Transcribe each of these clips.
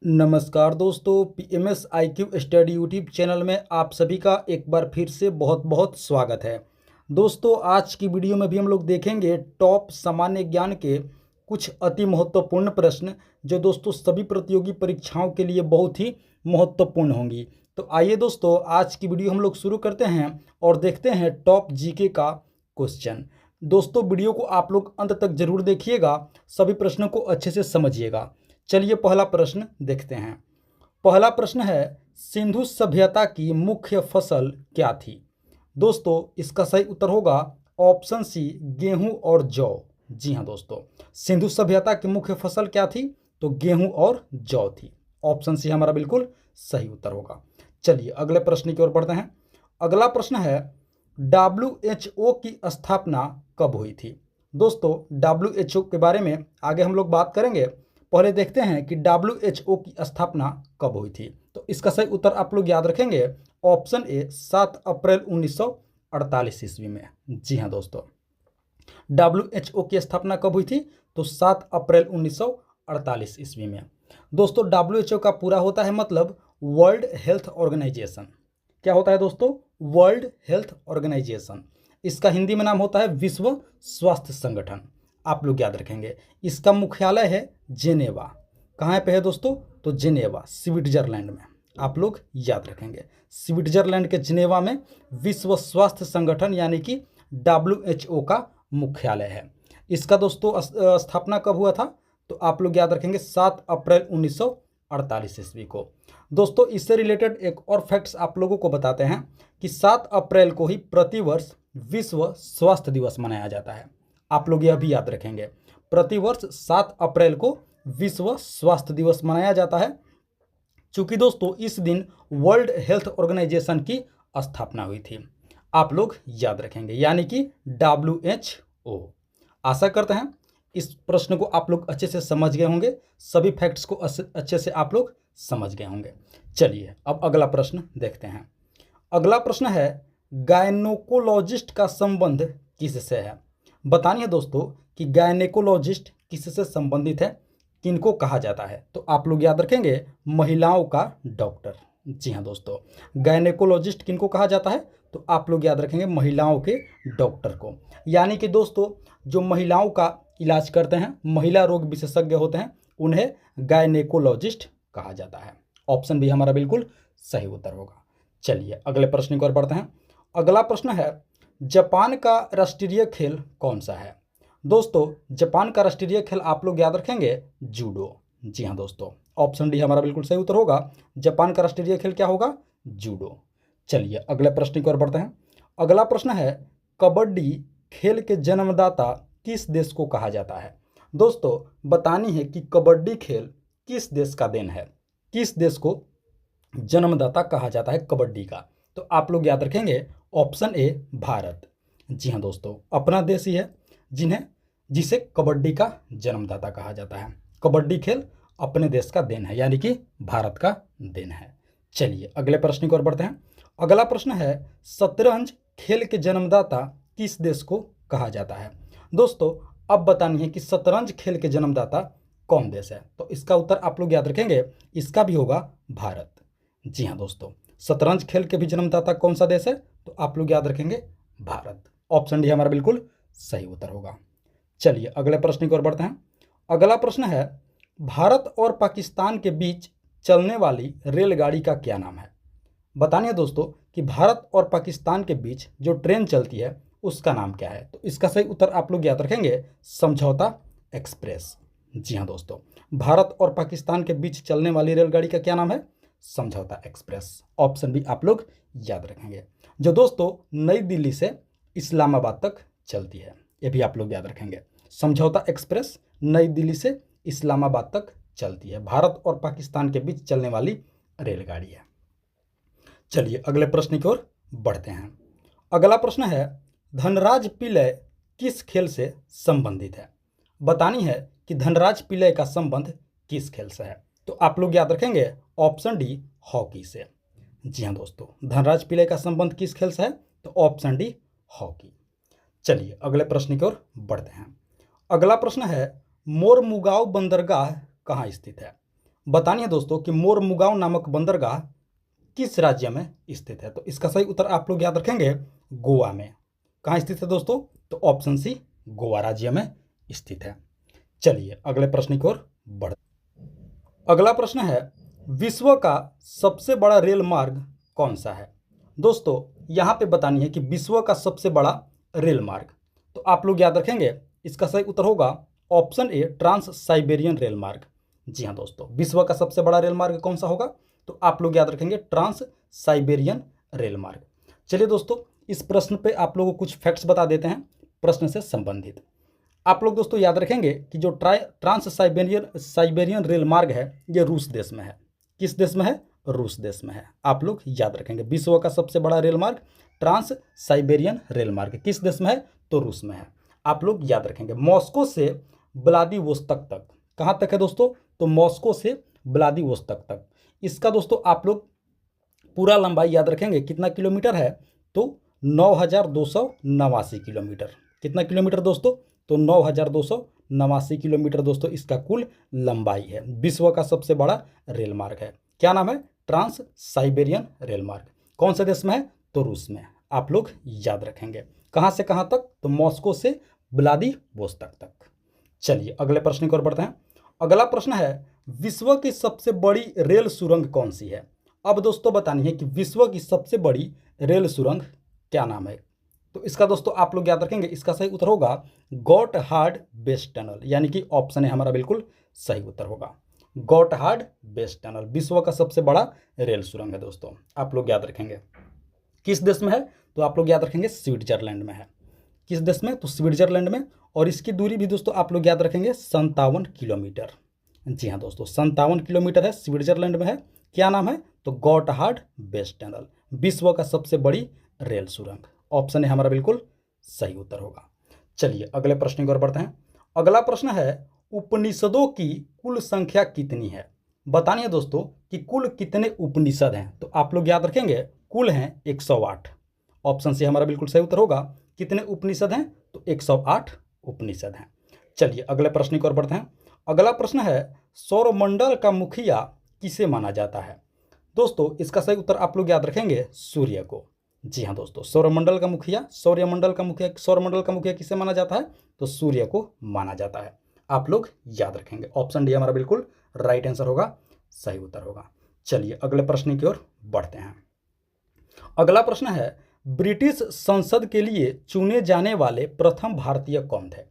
नमस्कार दोस्तों, PMS IQ study YouTube channel में आप सभी का एक बार फिर से बहुत बहुत स्वागत है। दोस्तों, आज की वीडियो में भी हम लोग देखेंगे टॉप सामान्य ज्ञान के कुछ अति महत्वपूर्ण प्रश्न जो दोस्तों सभी प्रतियोगी परीक्षाओं के लिए बहुत ही महत्वपूर्ण होंगी। तो आइए दोस्तों, आज की वीडियो हम लोग शुरू करते हैं और देखते हैं टॉप जीके का क्वेश्चन। दोस्तों, वीडियो को आप लोग अंत तक जरूर देखिएगा, सभी प्रश्नों को अच्छे से समझिएगा। चलिए पहला प्रश्न देखते हैं। पहला प्रश्न है, सिंधु सभ्यता की मुख्य फसल क्या थी? दोस्तों, इसका सही उत्तर होगा ऑप्शन सी, गेहूं और जौ। जी हाँ दोस्तों, सिंधु सभ्यता की मुख्य फसल क्या थी? तो गेहूं और जौ थी। ऑप्शन सी हमारा बिल्कुल सही उत्तर होगा। चलिए अगले प्रश्न की ओर बढ़ते हैं। अगला प्रश्न है, WHO की स्थापना कब हुई थी? दोस्तों, WHO के बारे में आगे हम लोग बात करेंगे, पहले देखते हैं कि WHO की स्थापना कब हुई थी। तो इसका सही उत्तर आप लोग याद रखेंगे, ऑप्शन ए 7 अप्रैल 1948 ईस्वी में। जी हाँ दोस्तों, WHO की स्थापना कब हुई थी? तो 7 अप्रैल 1948 ईस्वी में। दोस्तों, WHO का पूरा होता है मतलब वर्ल्ड हेल्थ ऑर्गेनाइजेशन। क्या होता है दोस्तों? World Health Organization. इसका हिंदी में नाम होता है विश्व स्वास्थ्य संगठन। आप लोग याद रखेंगे। इसका मुख्यालय है जेनेवा। कहाँ पे है दोस्तों? तो जेनेवा, स्विट्जरलैंड में। आप लोग याद रखेंगे, स्विट्जरलैंड के जेनेवा में विश्व स्वास्थ्य संगठन यानी कि WHO का मुख्यालय है। इसका दोस्तों स्थापना कब हुआ था? तो आप लोग याद रखेंगे 7 अप्रैल 1948 ईस्वी को। दोस्तों, इससे रिलेटेड एक और फैक्ट्स आप लोगों को बताते हैं कि 7 अप्रैल को ही प्रतिवर्ष विश्व स्वास्थ्य दिवस मनाया जाता है। आप लोग यह भी याद रखेंगे, प्रतिवर्ष 7 अप्रैल को विश्व स्वास्थ्य दिवस मनाया जाता है, चूंकि दोस्तों इस दिन वर्ल्ड हेल्थ ऑर्गेनाइजेशन की स्थापना हुई थी। आप लोग याद रखेंगे, यानी कि WHO। आशा करते हैं इस प्रश्न को आप लोग अच्छे से समझ गए होंगे, सभी फैक्ट्स को अच्छे से आप लोग समझ गए होंगे। चलिए अब अगला प्रश्न देखते हैं। अगला प्रश्न है, गायनोकोलॉजिस्ट का संबंध किससे है? बतानी है दोस्तों कि गायनेकोलॉजिस्ट किससे संबंधित है, किनको कहा जाता है? तो आप लोग याद रखेंगे, महिलाओं का डॉक्टर। जी हाँ दोस्तों, गायनेकोलॉजिस्ट किनको कहा जाता है? तो आप लोग याद रखेंगे, महिलाओं के डॉक्टर को। यानी कि दोस्तों जो महिलाओं का इलाज करते हैं, महिला रोग विशेषज्ञ होते हैं, उन्हें गायनेकोलॉजिस्ट कहा जाता है। ऑप्शन बी हमारा बिल्कुल सही उत्तर होगा। चलिए अगले प्रश्न की ओर बढ़ते हैं। अगला प्रश्न है, जापान का राष्ट्रीय खेल कौन सा है? दोस्तों, जापान का राष्ट्रीय खेल आप लोग याद रखेंगे, जूडो। जी हाँ दोस्तों, ऑप्शन डी हमारा बिल्कुल सही उत्तर होगा। जापान का राष्ट्रीय खेल क्या होगा? जूडो। चलिए अगले प्रश्न की ओर बढ़ते हैं। अगला प्रश्न है, कबड्डी खेल के जन्मदाता किस देश को कहा जाता है? दोस्तों, बतानी है कि कबड्डी खेल किस देश का देन है, किस देश को जन्मदाता कहा जाता है कबड्डी का? तो आप लोग याद रखेंगे, ऑप्शन ए भारत। जी हाँ दोस्तों, अपना देश ही है जिसे कबड्डी का जन्मदाता कहा जाता है। कबड्डी खेल अपने देश का देन है, यानी कि भारत का देन है। चलिए अगले प्रश्न की ओर बढ़ते हैं। अगला प्रश्न है, शतरंज खेल के जन्मदाता किस देश को कहा जाता है? दोस्तों, अब बतानी है कि शतरंज खेल के जन्मदाता कौन देश है? तो इसका उत्तर आप लोग याद रखेंगे, इसका भी होगा भारत। जी हाँ दोस्तों, शतरंज खेल के भी जन्मदाता कौन सा देश है? तो आप लोग याद रखेंगे, भारत। ऑप्शन डी हमारा बिल्कुल सही उत्तर होगा। चलिए अगले प्रश्न की ओर बढ़ते हैं। अगला प्रश्न है, भारत और पाकिस्तान के बीच चलने वाली रेलगाड़ी का क्या नाम है? बतानिए दोस्तों कि भारत और पाकिस्तान के बीच जो ट्रेन चलती है उसका नाम क्या है? तो इसका सही उत्तर आप लोग याद रखेंगे, समझौता एक्सप्रेस। जी हाँ दोस्तों, भारत और पाकिस्तान के बीच चलने वाली रेलगाड़ी का क्या नाम है? समझौता एक्सप्रेस। ऑप्शन भी आप लोग याद रखेंगे, जो दोस्तों नई दिल्ली से इस्लामाबाद तक चलती है। ये भी आप लोग याद रखेंगे, समझौता एक्सप्रेस नई दिल्ली से इस्लामाबाद तक चलती है, भारत और पाकिस्तान के बीच चलने वाली रेलगाड़ी है। चलिए अगले प्रश्न की ओर बढ़ते हैं। अगला प्रश्न है, धनराज पिल्लय किस खेल से संबंधित है? बतानी है कि धनराज पिल्लय का संबंध किस खेल से है? तो आप लोग याद रखेंगे, ऑप्शन डी हॉकी से। जी हाँ दोस्तों, धनराज पिल्लय का संबंध किस खेल से है? तो ऑप्शन डी हॉकी। चलिए अगले प्रश्न की ओर बढ़ते हैं। अगला प्रश्न है, मोरमुगांव बंदरगाह कहाँ स्थित है? बतानिए दोस्तों कि मोरमुगांव नामक बंदरगाह किस राज्य में स्थित है। तो इसका सही उत्तर आप लोग याद रखेंगे गोवा में। कहाँ स्थित है दोस्तों? तो ऑप्शन सी, गोवा राज्य में स्थित है। चलिए अगले प्रश्न की ओर बढ़। अगला प्रश्न है, विश्व का सबसे बड़ा रेल मार्ग कौन सा है? दोस्तों यहाँ पे बतानी है कि विश्व का सबसे बड़ा रेल मार्ग। तो आप लोग याद रखेंगे इसका सही उत्तर होगा option A, Trans Siberian rail मार्ग। जी हाँ दोस्तों, विश्व का सबसे बड़ा रेल मार्ग कौन सा होगा? तो आप लोग याद रखेंगे ट्रांस साइबेरियन रेल मार्ग। चलिए दोस्तों, इस प्रश्न पे आप लोगों को कुछ फैक्ट्स बता देते हैं प्रश्न से संबंधित। आप लोग दोस्तों याद रखेंगे कि जो ट्रांस साइबेरियन रेल मार्ग है ये रूस देश में है। किस देश में है? रूस देश में है। आप लोग याद रखेंगे विश्व का सबसे बड़ा रेल मार्ग ट्रांस साइबेरियन रेल मार्ग किस देश में है? तो रूस में है। आप लोग याद रखेंगे मॉस्को से व्लादिवोस्तोक तक। कहाँ तक है दोस्तों? तो मॉस्को से व्लादिवोस्तोक तक। इसका दोस्तों आप लोग पूरा लंबाई याद रखेंगे कितना किलोमीटर है? तो 9,289 किलोमीटर। कितना किलोमीटर दोस्तों? तो 9,289 किलोमीटर दोस्तों इसका कुल लंबाई है। विश्व का सबसे बड़ा रेल मार्ग है। क्या नाम है? ट्रांस साइबेरियन रेल मार्ग। कौन से देश में है? तो रूस में। आप लोग याद रखेंगे कहाँ से कहाँ तक? तो मॉस्को से व्लादिवोस्तोक तक। चलिए अगले प्रश्न की ओर बढ़ते हैं। अगला प्रश्न है, विश्व की सबसे बड़ी रेल सुरंग कौन सी है? अब दोस्तों बतानी है कि विश्व की सबसे बड़ी रेल सुरंग क्या नाम है? तो इसका दोस्तों आप लोग याद रखेंगे इसका सही उत्तर होगा गॉटहार्ड बेस टनल, यानी कि ऑप्शन है हमारा बिल्कुल सही उत्तर होगा। गॉटहार्ड बेस टनल विश्व का सबसे बड़ा रेल सुरंग है दोस्तों। आप लोग याद रखेंगे किस देश में है? तो आप लोग याद रखेंगे स्विट्जरलैंड में है। किस देश में? तो स्विट्जरलैंड में। और इसकी दूरी भी दोस्तों आप लोग याद रखेंगे 57 किलोमीटर। जी हाँ दोस्तों, 57 किलोमीटर है, स्विट्जरलैंड में है। क्या नाम है? तो गॉटहार्ड बेस टनल विश्व का सबसे बड़ी रेल सुरंग। ऑप्शन है हमारा बिल्कुल सही उत्तर होगा। चलिए अगले प्रश्न की ओर बढ़ते हैं। अगला प्रश्न है, उपनिषदों की कुल संख्या कितनी है? बतानिए दोस्तों कि कुल कितने उपनिषद हैं? तो आप लोग याद रखेंगे कुल हैं 108। ऑप्शन सी हमारा बिल्कुल सही उत्तर होगा। कितने उपनिषद हैं? तो 108 उपनिषद हैं। चलिए अगले प्रश्न की ओर बढ़ते हैं। अगला प्रश्न है, सौरमंडल का मुखिया किसे माना जाता है? दोस्तों इसका सही उत्तर आप लोग याद रखेंगे सूर्य को। जी हाँ दोस्तों, सौरमंडल का मुखिया किसे माना जाता है? तो सूर्य को माना जाता है। आप लोग याद रखेंगे ऑप्शन डी हमारा बिल्कुल राइट आंसर होगा, सही उत्तर होगा। चलिए अगले प्रश्न की ओर बढ़ते हैं। अगला प्रश्न है, ब्रिटिश संसद के लिए चुने जाने वाले प्रथम भारतीय कौन थे?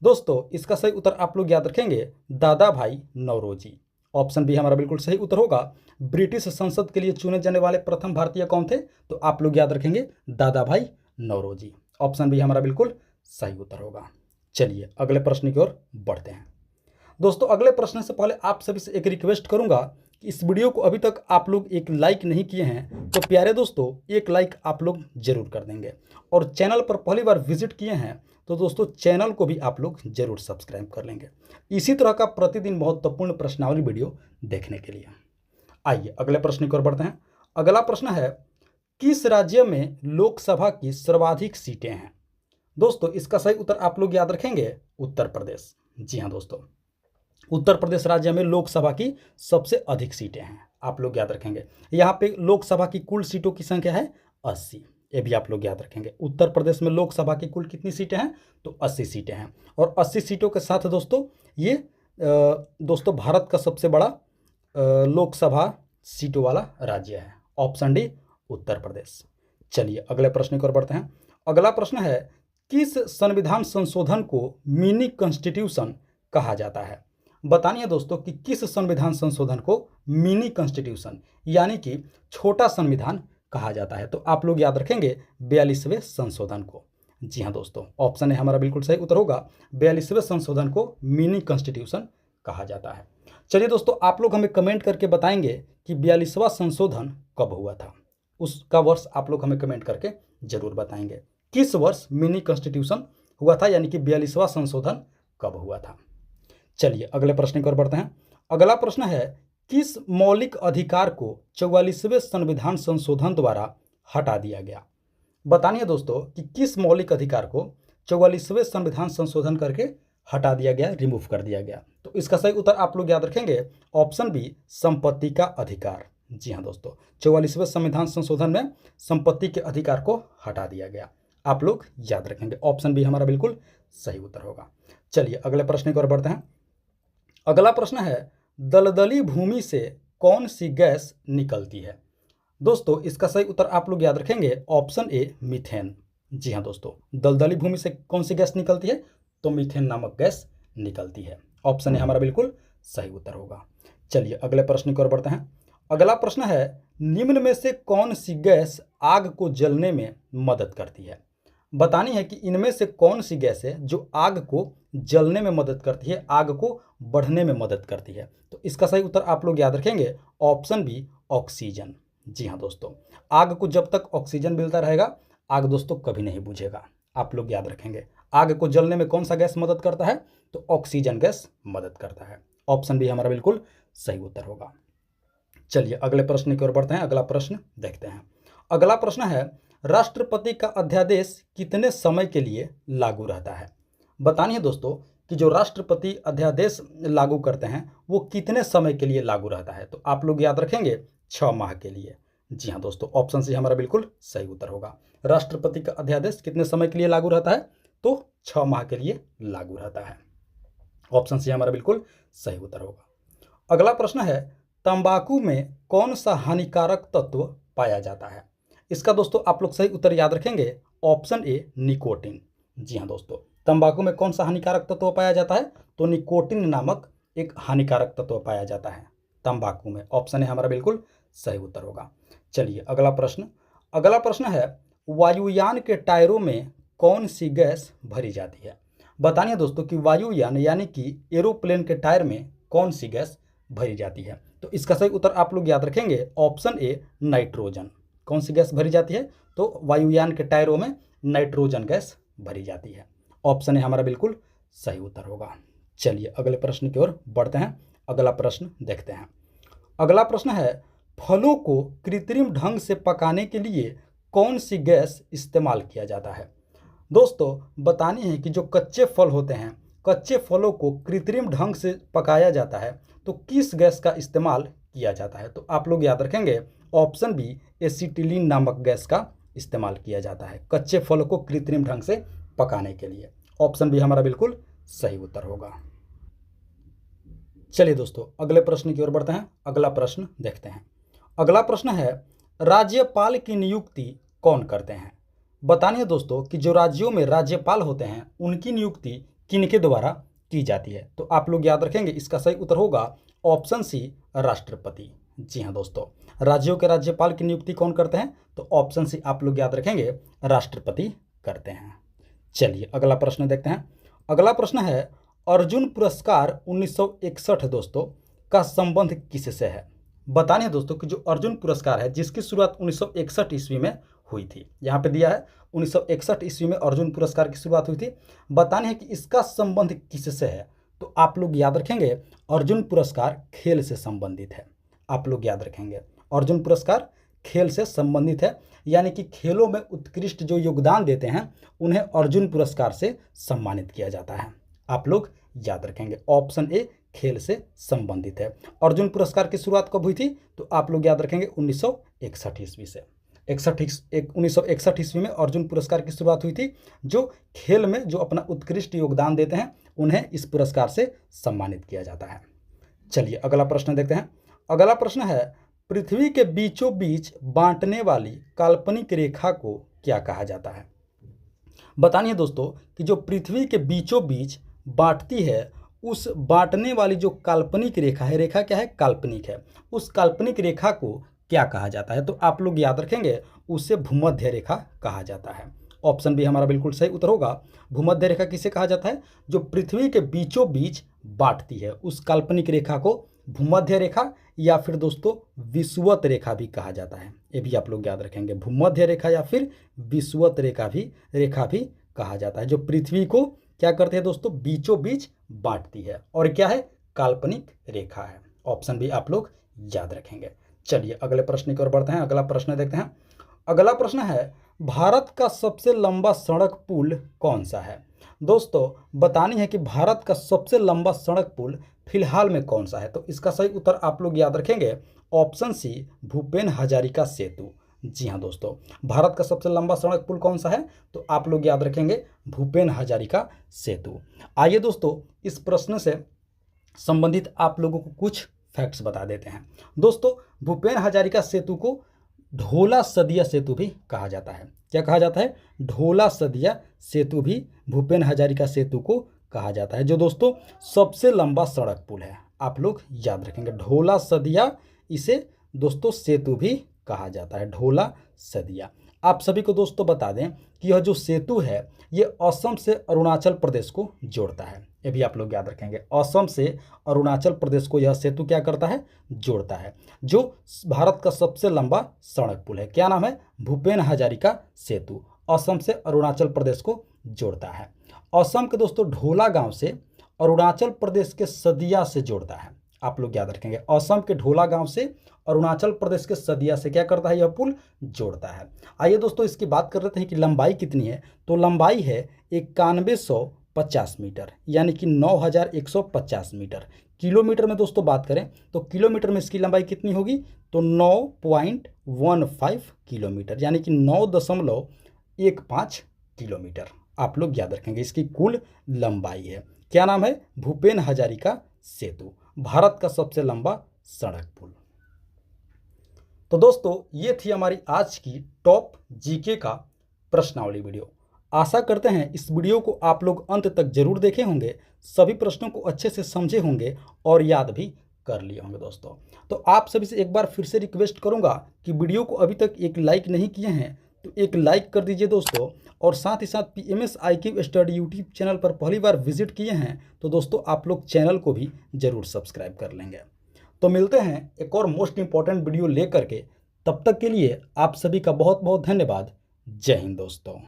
दोस्तों इसका सही उत्तर आप लोग याद रखेंगे दादा भाई नौरोजी। ऑप्शन बी हमारा बिल्कुल सही उत्तर होगा। ब्रिटिश संसद के लिए चुने जाने वाले प्रथम भारतीय कौन थे? तो आप लोग याद रखेंगे दादा भाई नौरोजी। ऑप्शन बी हमारा बिल्कुल सही उत्तर होगा। चलिए अगले प्रश्न की ओर बढ़ते हैं। दोस्तों अगले प्रश्न से पहले आप सभी से एक रिक्वेस्ट करूंगा कि इस वीडियो को अभी तक आप लोग एक लाइक नहीं किए हैं तो प्यारे दोस्तों एक लाइक आप लोग जरूर कर देंगे, और चैनल पर पहली बार विजिट किए हैं तो दोस्तों चैनल को भी आप लोग जरूर सब्सक्राइब कर लेंगे इसी तरह का प्रतिदिन महत्वपूर्ण प्रश्नावली वीडियो देखने के लिए। आइए अगले प्रश्न की ओर बढ़ते हैं। अगला प्रश्न है, किस राज्य में लोकसभा की सर्वाधिक सीटें हैं? दोस्तों इसका सही उत्तर आप लोग याद रखेंगे उत्तर प्रदेश। जी हाँ दोस्तों, उत्तर प्रदेश राज्य में लोकसभा की सबसे अधिक सीटें हैं। आप लोग याद रखेंगे यहाँ पे लोकसभा की कुल सीटों की संख्या है 80। ये भी आप लोग याद रखेंगे उत्तर प्रदेश में लोकसभा की कुल कितनी सीटें हैं? तो 80 सीटें हैं। और 80 सीटों के साथ दोस्तों ये दोस्तों भारत का सबसे बड़ा लोकसभा सीटों वाला राज्य है। Option D Uttar Pradesh. चलिए अगले प्रश्न की ओर बढ़ते हैं। अगला प्रश्न है, किस संविधान संशोधन को मिनी कॉन्स्टिट्यूशन कहा जाता है? बतानिए दोस्तों कि किस संविधान संशोधन को मिनी कॉन्स्टिट्यूशन यानी कि छोटा संविधान कहा जाता है? तो आप लोग याद रखेंगे 42वें संशोधन को। जी हाँ दोस्तों, ऑप्शन है हमारा बिल्कुल सही उत्तर होगा। 42वें संशोधन को मिनी कॉन्स्टिट्यूशन कहा जाता है। चलिए दोस्तों आप लोग हमें कमेंट करके बताएंगे कि 42वां संशोधन कब हुआ था, उसका वर्ष आप लोग हमें कमेंट करके जरूर बताएंगे। किस वर्ष मिनी कॉन्स्टिट्यूशन हुआ था, यानी कि 42वां संशोधन कब हुआ था? चलिए अगले प्रश्न की ओर बढ़ते हैं। अगला प्रश्न है, किस मौलिक अधिकार को 44वें संविधान संशोधन द्वारा हटा दिया गया? बतानिए दोस्तों कि किस मौलिक अधिकार को 44वें संविधान संशोधन करके हटा दिया गया, रिमूव कर दिया गया। तो इसका सही उत्तर आप लोग याद रखेंगे ऑप्शन बी, संपत्ति का अधिकार। जी हाँ दोस्तों, 44वें संविधान संशोधन में संपत्ति के अधिकार को हटा दिया गया। आप लोग याद रखेंगे ऑप्शन बी हमारा बिल्कुल सही उत्तर होगा। चलिए अगले प्रश्न की ओर बढ़ते हैं। अगला प्रश्न है, दलदली भूमि से कौन सी गैस निकलती है? दोस्तों इसका सही उत्तर आप लोग याद रखेंगे ऑप्शन ए, मीथेन। जी हाँ दोस्तों, दलदली भूमि से कौन सी गैस निकलती है? तो मीथेन नामक गैस निकलती है। ऑप्शन ए हमारा बिल्कुल सही उत्तर होगा। चलिए अगले प्रश्न की ओर बढ़ते हैं। अगला प्रश्न है, निम्न में से कौन सी गैस आग को जलने में मदद करती है? बतानी है कि इनमें से कौन सी गैस है जो आग को जलने में मदद करती है, आग को बढ़ने में मदद करती है। तो इसका सही उत्तर आप लोग याद रखेंगे ऑप्शन बी, ऑक्सीजन। जी हाँ दोस्तों, आग को जब तक ऑक्सीजन मिलता रहेगा आग दोस्तों कभी नहीं बुझेगा। आप लोग याद रखेंगे आग को जलने में कौन सा गैस मदद करता है? तो ऑक्सीजन गैस मदद करता है। ऑप्शन बी हमारा बिल्कुल सही उत्तर होगा। चलिए अगले प्रश्न की ओर बढ़ते हैं। अगला प्रश्न देखते हैं। अगला प्रश्न है, राष्ट्रपति का अध्यादेश कितने समय के लिए लागू रहता है? बतानी है दोस्तों कि जो राष्ट्रपति अध्यादेश लागू करते हैं वो कितने समय के लिए लागू रहता है? तो आप लोग याद रखेंगे 6 माह के लिए। जी हाँ दोस्तों, ऑप्शन सी हमारा बिल्कुल सही उत्तर होगा। राष्ट्रपति का अध्यादेश कितने समय के लिए लागू रहता है? तो 6 माह के लिए लागू रहता है। ऑप्शन सी हमारा बिल्कुल सही उत्तर होगा। अगला प्रश्न है, तंबाकू में कौन सा हानिकारक तत्व पाया जाता है? इसका दोस्तों आप लोग सही उत्तर याद रखेंगे ऑप्शन ए, निकोटिन। जी हाँ दोस्तों, तंबाकू में कौन सा हानिकारक तत्व पाया जाता है? तो निकोटिन नामक एक हानिकारक तत्व पाया जाता है तंबाकू में। ऑप्शन ए हमारा बिल्कुल सही उत्तर होगा। चलिए अगला प्रश्न। अगला प्रश्न है, वायुयान के टायरों में कौन सी गैस भरी जाती है? बतानिए दोस्तों कि वायुयान यानी कि एरोप्लेन के टायर में कौन सी गैस भरी जाती है? तो इसका सही उत्तर आप लोग याद रखेंगे ऑप्शन ए, नाइट्रोजन। कौन सी गैस भरी जाती है? तो वायुयान के टायरों में नाइट्रोजन गैस भरी जाती है। ऑप्शन ए हमारा बिल्कुल सही उत्तर होगा। चलिए अगले प्रश्न की ओर बढ़ते हैं। अगला प्रश्न देखते हैं। अगला प्रश्न है, फलों को कृत्रिम ढंग से पकाने के लिए कौन सी गैस इस्तेमाल किया जाता है? दोस्तों बतानी है कि जो कच्चे फल होते हैं, कच्चे फलों को कृत्रिम ढंग से पकाया जाता है तो किस गैस का इस्तेमाल किया जाता है? तो आप लोग याद रखेंगे ऑप्शन बी, एसिटिलीन नामक गैस का इस्तेमाल किया जाता है कच्चे फलों को कृत्रिम ढंग से पकाने के लिए। ऑप्शन बी हमारा बिल्कुल सही उत्तर होगा। चलिए दोस्तों अगले प्रश्न की ओर बढ़ते हैं। अगला प्रश्न देखते हैं। अगला प्रश्न है, राज्यपाल की नियुक्ति कौन करते हैं? बतानी है दोस्तों कि जो राज्यों में राज्यपाल होते हैं उनकी नियुक्ति किनके द्वारा की जाती है? तो आप लोग याद रखेंगे इसका सही उत्तर होगा ऑप्शन सी, राष्ट्रपति। जी हाँ दोस्तों, राज्यों के राज्यपाल की नियुक्ति कौन करते हैं? तो ऑप्शन सी आप लोग याद रखेंगे राष्ट्रपति करते हैं। चलिए अगला प्रश्न देखते हैं। अगला प्रश्न है, अर्जुन पुरस्कार 1961 दोस्तों का संबंध किससे है? बताने हैं दोस्तों कि जो अर्जुन पुरस्कार है जिसकी शुरुआत 1961 ईस्वी में हुई थी, यहाँ पे दिया है 1961 ईस्वी में अर्जुन पुरस्कार की शुरुआत हुई थी। बताने है कि इसका संबंध किससे है? तो आप लोग याद रखेंगे अर्जुन पुरस्कार खेल से संबंधित है। आप लोग याद रखेंगे अर्जुन पुरस्कार खेल से संबंधित है, यानी कि खेलों में उत्कृष्ट जो योगदान देते हैं उन्हें अर्जुन पुरस्कार से सम्मानित किया जाता है। आप लोग याद रखेंगे ऑप्शन ए, खेल से संबंधित है। अर्जुन पुरस्कार की शुरुआत कब हुई थी? तो आप लोग याद रखेंगे 1961 ईस्वी से। 1961 ईस्वी में अर्जुन पुरस्कार की शुरुआत हुई थी। जो खेल में जो अपना उत्कृष्ट योगदान देते हैं उन्हें इस पुरस्कार से सम्मानित किया जाता है। चलिए अगला प्रश्न देखते हैं। अगला प्रश्न है, पृथ्वी के बीचों बीच बांटने वाली काल्पनिक रेखा को क्या कहा जाता है? बतानिए दोस्तों कि जो पृथ्वी के बीचों बीच बांटती है उस बांटने वाली जो काल्पनिक रेखा है, रेखा क्या है? काल्पनिक है। उस काल्पनिक रेखा को क्या कहा जाता है? तो आप लोग याद रखेंगे उसे भूमध्य रेखा कहा जाता है। ऑप्शन बी हमारा बिल्कुल सही उत्तर होगा। भूमध्य रेखा किसे कहा जाता है? जो पृथ्वी के बीचों बीच बांटती है उस काल्पनिक रेखा को भूमध्य रेखा या फिर दोस्तों विषुवत रेखा भी कहा जाता है। ये भी आप लोग याद रखेंगे, भूमध्य रेखा या फिर विषुवत रेखा भी कहा जाता है। जो पृथ्वी को क्या करते हैं दोस्तों? बीचों बीच बांटती है और क्या है? काल्पनिक रेखा है। ऑप्शन बी आप लोग याद रखेंगे। चलिए अगले प्रश्न की ओर बढ़ते हैं। अगला प्रश्न देखते हैं। अगला प्रश्न है, भारत का सबसे लंबा सड़क पुल कौन सा है? दोस्तों बतानी है कि भारत का सबसे लंबा सड़क पुल फिलहाल में कौन सा है? तो इसका सही उत्तर आप लोग याद रखेंगे ऑप्शन सी, भूपेन हजारिका सेतु। जी हाँ दोस्तों, भारत का सबसे लंबा सड़क पुल कौन सा है? तो आप लोग याद रखेंगे भूपेन हजारिका सेतु। आइए दोस्तों, इस प्रश्न से संबंधित आप लोगों को कुछ फैक्ट्स बता देते हैं। दोस्तों, भूपेन हजारिका सेतु को ढोला सदिया सेतु भी कहा जाता है। क्या कहा जाता है? ढोला सदिया सेतु भी भूपेन हजारिका सेतु को कहा जाता है, जो दोस्तों सबसे लंबा सड़क पुल है। आप लोग याद रखेंगे ढोला सदिया, इसे दोस्तों सेतु भी कहा जाता है, ढोला सदिया। आप सभी को दोस्तों बता दें कि यह जो सेतु है ये असम से अरुणाचल प्रदेश को जोड़ता है। ये भी आप लोग याद रखेंगे, असम से अरुणाचल प्रदेश को यह सेतु क्या करता है? जोड़ता है, जो भारत का सबसे लंबा सड़क पुल है। क्या नाम है? भूपेन हजारिका सेतु, असम से अरुणाचल प्रदेश को जोड़ता है। असम के दोस्तों ढोला गांव से अरुणाचल प्रदेश के सदिया से जोड़ता है। आप लोग याद रखेंगे, असम के ढोला गांव से अरुणाचल प्रदेश के सदिया से क्या करता है? यह पुल जोड़ता है। आइए दोस्तों, इसकी बात कर लेते हैं कि लंबाई कितनी है। तो लंबाई है 9150 मीटर, यानी कि 9150 मीटर। किलोमीटर में दोस्तों बात करें तो किलोमीटर में इसकी लंबाई कितनी होगी? तो 9.15 किलोमीटर, यानी कि 9.15 किलोमीटर। आप लोग याद रखेंगे, इसकी कुल लंबाई है। क्या नाम है? भूपेन हजारिका सेतु, भारत का सबसे लंबा सड़क पुल। तो दोस्तों, ये थी हमारी आज की टॉप जीके का प्रश्नावली वीडियो। आशा करते हैं इस वीडियो को आप लोग अंत तक जरूर देखे होंगे, सभी प्रश्नों को अच्छे से समझे होंगे और याद भी कर लिए होंगे दोस्तों। तो आप सभी से एक बार फिर से रिक्वेस्ट करूंगा कि वीडियो को अभी तक एक लाइक नहीं किए हैं तो एक लाइक कर दीजिए दोस्तों, और साथ ही साथ PMS IQ study YouTube channel पर पहली बार विजिट किए हैं तो दोस्तों आप लोग चैनल को भी जरूर सब्सक्राइब कर लेंगे। तो मिलते हैं एक और मोस्ट इंपॉर्टेंट वीडियो लेकर के, तब तक के लिए आप सभी का बहुत बहुत धन्यवाद। जय हिंद दोस्तों।